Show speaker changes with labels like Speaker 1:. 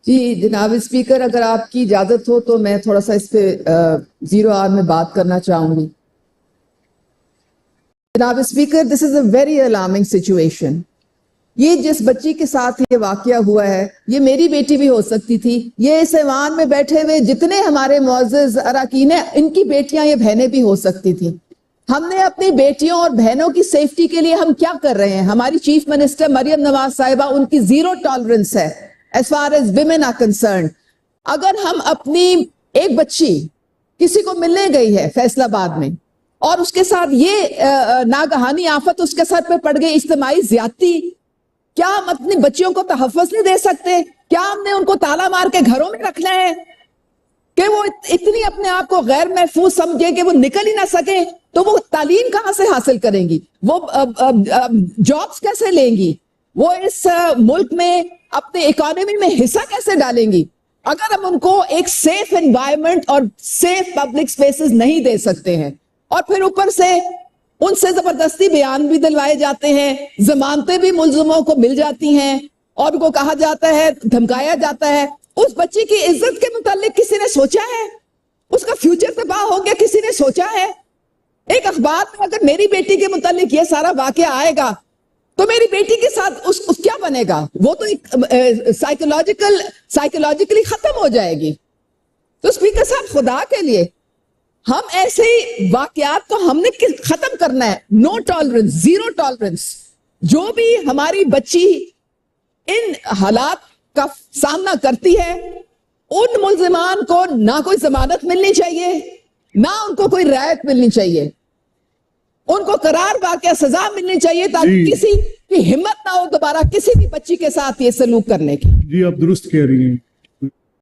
Speaker 1: جی جناب اسپیکر، اگر آپ کی اجازت ہو تو میں تھوڑا سا اس پہ 0 آور میں بات کرنا چاہوں گی. جناب speaker, this is a very alarming situation. یہ جس بچی کے ساتھ یہ واقعہ ہوا ہے یہ میری بیٹی بھی ہو سکتی تھی. یہ اس ایوان میں بیٹھے ہوئے جتنے ہمارے معزز اراکین ہیں ان کی بیٹیاں یہ بہنیں بھی ہو سکتی تھیں. ہم نے اپنی بیٹیوں اور بہنوں کی سیفٹی کے لیے ہم کیا کر رہے ہیں؟ ہماری چیف منسٹر مریم نواز صاحبہ، ان کی زیرو ٹالرنس ہے as far as women are concerned. اگر ہم اپنی ایک بچی کسی کو ملنے گئی ہے فیصل آباد میں اور اس کے ساتھ یہ ناگہانی آفت اس کے سر پہ پڑ گئی، اجتماعی زیادتی، کیا ہم اپنی بچیوں کو تحفظ نہیں دے سکتے؟ کیا ہم نے ان کو تالا مار کے گھروں میں رکھنا ہے کہ وہ اتنی اپنے آپ کو غیر محفوظ سمجھے کہ وہ نکل ہی نہ سکے؟ تو وہ تعلیم کہاں سے حاصل کریں گی؟ وہ جابز کیسے لیں گی؟ وہ اس ملک میں اپنے اکانومی میں حصہ کیسے ڈالیں گی اگر ہم ان کو ایک سیف انوائرمنٹ اور سیف پبلک سپیسز نہیں دے سکتے ہیں؟ اور پھر اوپر سے ان سے زبردستی بیان بھی دلوائے جاتے ہیں، ضمانتیں بھی ملزموں کو مل جاتی ہیں اور ان کو کہا جاتا ہے، دھمکایا جاتا ہے. اس بچی کی عزت کے متعلق کسی نے سوچا ہے؟ اس کا فیوچر تباہ ہو گیا، کسی نے سوچا ہے؟ ایک اخبار میں اگر میری بیٹی کے متعلق یہ سارا واقعہ آئے گا تو میری بیٹی کے ساتھ اس کیا بنے گا؟ وہ تو سائیکولوجیکلی ختم ہو جائے گی. تو اسپیکر صاحب، خدا کے لیے ہم ایسے ہی واقعات کو ہم نے ختم کرنا ہے. نو ٹالرنس، زیرو ٹالرنس. جو بھی ہماری بچی ان حالات کا سامنا کرتی ہے ان ملزمان کو نہ کوئی ضمانت ملنی چاہیے، نہ ان کو کوئی رعایت ملنی چاہیے. ان کو قرار واقعہ سزا ملنی چاہیے تاکہ کسی کی ہمت نہ ہو دوبارہ کسی بھی بچی کے ساتھ یہ سلوک کرنے کی.
Speaker 2: جی آپ درست کہہ رہی ہیں.